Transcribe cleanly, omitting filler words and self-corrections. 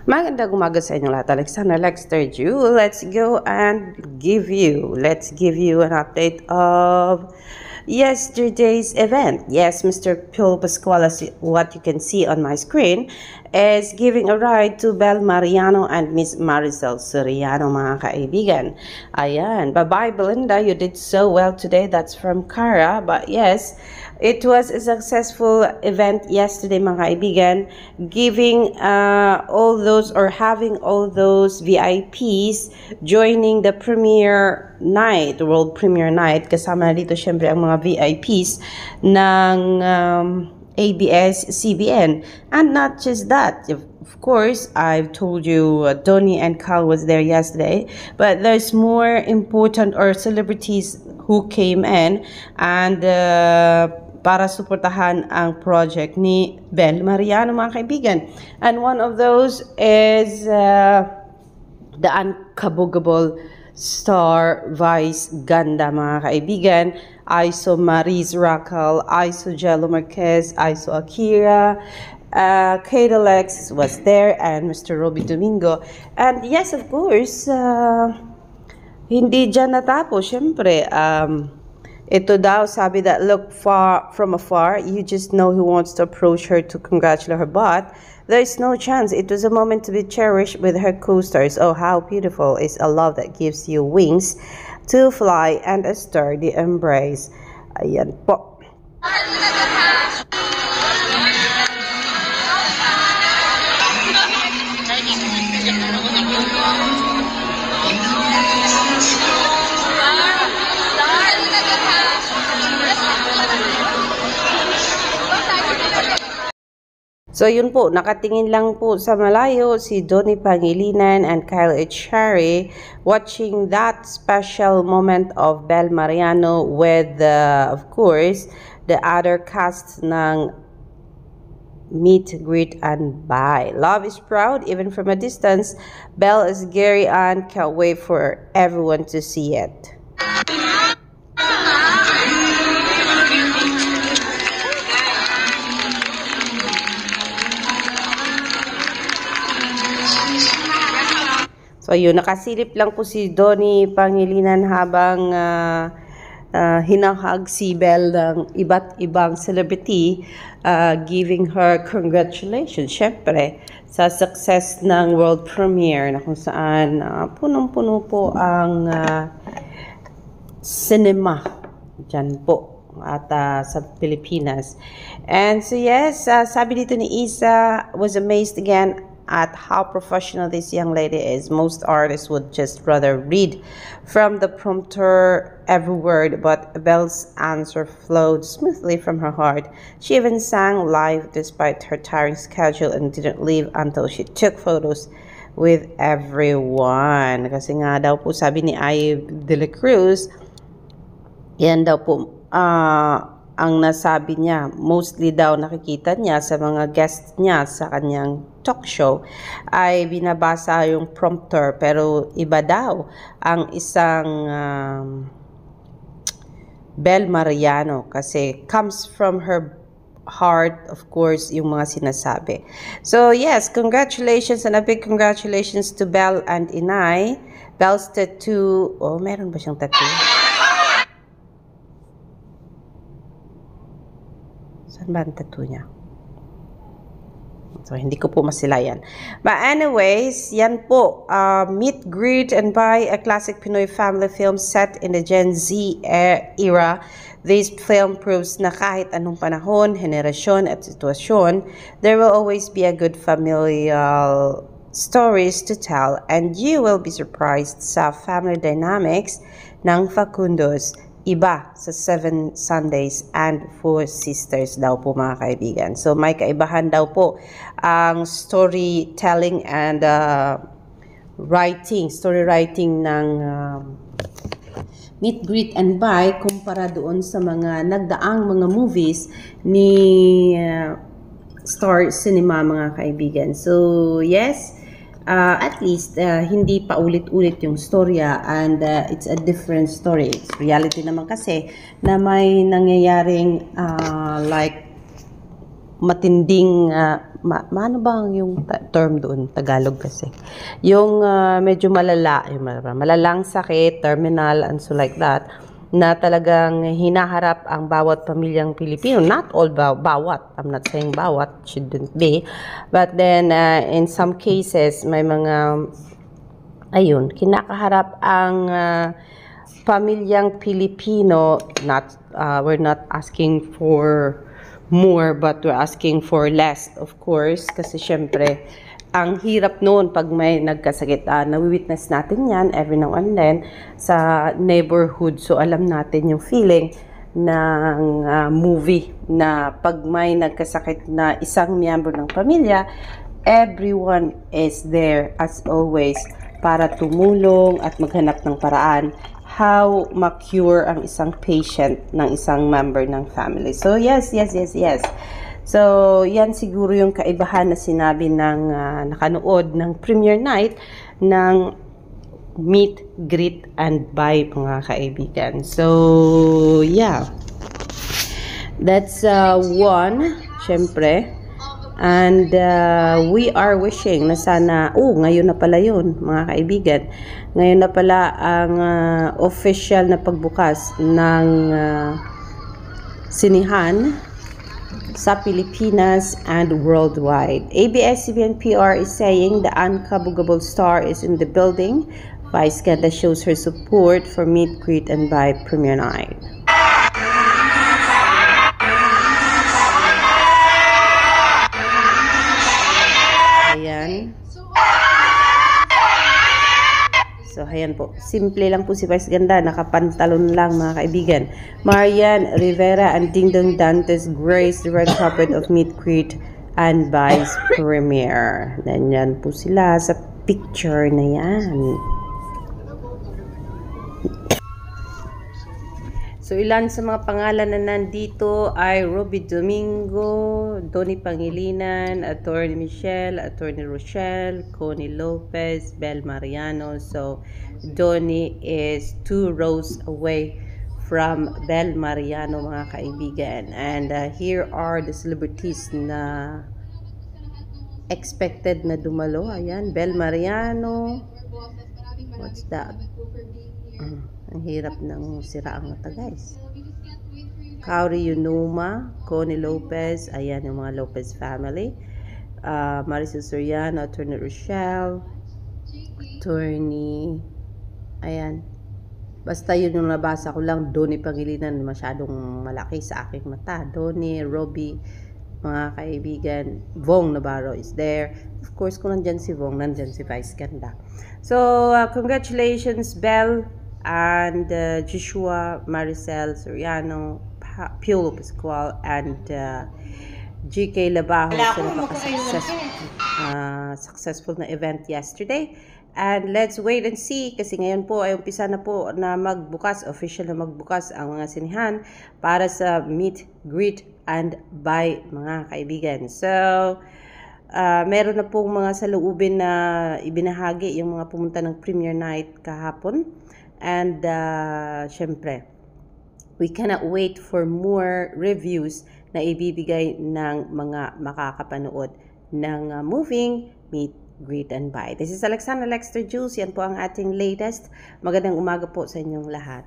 Magandang umaga sa inyo lahat. Alexander Lexter Jew. Let's go and give you an update of yesterday's event. Yes, Mr. Phil Pascual, as what you can see on my screen, is giving a ride to Bel Mariano and Miss Maricel Soriano, mga kaibigan. Ayan. Bye-bye, Belinda. You did so well today. That's from Cara. But yes, it was a successful event yesterday, mga kaibigan, giving all those or having all those VIPs joining the premiere night, world premiere night. Kasama na dito syempre ang mga VIPs ng ABS-CBN. And not just that, of course, I've told you Donnie and Carl was there yesterday, but there's more important or celebrities who came in and para suportahan ang project ni Bel Mariano, mga kaibigan. And one of those is the unkabogable star Vice Ganda, mga kaibigan. I saw Maris Racal, I saw Jello Marquez, I saw Akira, Kate Alex was there, and Mr. Roby Domingo. And yes, of course, hindi dyan natapos. Siyempre, ito daw, sabi that look far from afar, you just know who wants to approach her to congratulate her, but there is no chance. It was a moment to be cherished with her co-stars. Oh, how beautiful is a love that gives you wings to fly and a sturdy embrace. Ayan po. So yun po, nakatingin lang po sa malayo si Donnie Pangilinan and Kyle Echari watching that special moment of Bel Mariano with, of course, the other cast ng Meet, Greet, and Bye. Love is proud, even from a distance. Bel is Gary and can't wait for everyone to see it. So yun, nakasilip lang po si Donnie Pangilinan habang hinahag si Bel ng iba't ibang celebrity, giving her congratulations, syempre, sa success ng world premiere na kung saan punong-puno po ang cinema dyan po at sa Pilipinas. And so yes, sabi dito ni Isa, was amazed again at how professional this young lady is. Most artists would just rather read from the prompter every word, but Bel's answer flowed smoothly from her heart. She even sang live despite her tiring schedule and didn't leave until she took photos with everyone. Kasi nga daw po sabi ni Aye de la Cruz, yan daw po ang nasabi niya, mostly daw nakikita niya sa mga guests niya sa kanyang talk show ay binabasa yung prompter, pero iba daw ang isang Bel Mariano kasi comes from her heart, of course, yung mga sinasabi. So yes, congratulations and a big congratulations to Bel and Inay. Bel's tattoo, oh, meron ba siyang tattoo? Saan ba ang tattoo niya? So, hindi ko po masilayan. But anyways, yan po. Meet, Greet, and Bye, a classic Pinoy family film set in the Gen Z era. This film proves na kahit anong panahon, henerasyon, at sitwasyon, there will always be a good familial stories to tell, and you will be surprised sa family dynamics ng Facundos. Iba sa 7 Sundays and 4 Sisters daw po, mga kaibigan. So may kaibahan daw po ang storytelling and story writing ng Meet, Greet, and Bye kumpara doon sa mga nagdaang mga movies ni Star Cinema, mga kaibigan. So yes, at least hindi pa ulit-ulit yung storya, and it's a different story. It's reality naman kasi na may nangyayaring like matinding ano ba yung term doon? Tagalog kasi. Yung medyo malala, yung malalang sakit, terminal, and so like that, na talagang hinaharap ang bawat pamilyang Pilipino. Not all bawat. I'm not saying bawat, shouldn't be. But then, in some cases, may mga, ayun, kinakaharap ang pamilyang Pilipino. We're not asking for more, but we're asking for less, of course. Kasi syempre, ang hirap noon pag may nagkasakit. Nawi-witness natin yan every now and then sa neighborhood. So, alam natin yung feeling ng movie na pag may nagkasakit na isang miyembro ng pamilya, everyone is there as always para tumulong at maghanap ng paraan how ma-cure ang isang patient ng isang member ng family. So, yes. So, yan siguro yung kaibahan na sinabi ng nakanood ng premiere night ng Meet, Greet, and Buy, mga kaibigan. So, yeah. That's one, syempre. And we are wishing na sana, ngayon na pala yun, mga kaibigan. Ngayon na pala ang official na pagbukas ng sinihan sa Pilipinas and worldwide. ABS-CBN-PR is saying the unkabugable star is in the building. Vice Ganda shows her support for Meet, Greet, and Buy premiere night. Ayan. So, ayan po. Simple lang po si Vice Ganda. Nakapantalon lang, mga kaibigan. Marian Rivera and Dingdong Dantes grace the red carpet of Meet, Greet, and Buy's premiere. Ganyan po sila sa picture na yan. So, ilan sa mga pangalan na nandito ay Roby Domingo, Donnie Pangilinan, Attorney Michelle, Attorney Rochelle, Connie Lopez, Bel Mariano. So, Donnie is 2 rows away from Bel Mariano, mga kaibigan. And here are the celebrities na expected na dumalo. Ayan, Bel Mariano. What's that? Ang hirap ng siraang mata, guys. Kauri Yunuma, Connie Lopez, ayan yung mga Lopez family. Maricel Soriano, Attorney Rochelle, Attorney, ayan. Basta yun yung nabasa ko lang, Donnie Pangilinan, masyadong malaki sa aking mata. Donnie, Roby, mga kaibigan. Vong Navarro is there. Of course, kung nandyan si Vong, nandyan si Vice Ganda. So, congratulations, Belle, and Joshua, Maricel Soriano, Piolo Pascual, and GK Labajo sa successful na event yesterday. And let's wait and see kasi ngayon po ay umpisa na po na magbukas, official na magbukas ang mga sinihan para sa Meet, Greet, and Buy, mga kaibigan. So, meron na pong mga saloobin na ibinahagi yung mga pumunta ng premiere night kahapon. And syempre, we cannot wait for more reviews na ibibigay ng mga makakapanood ng moving Meet, Greet, and Buy. This is Alexandra Lexter Jules. Yan po ang ating latest. Magandang umaga po sa inyong lahat.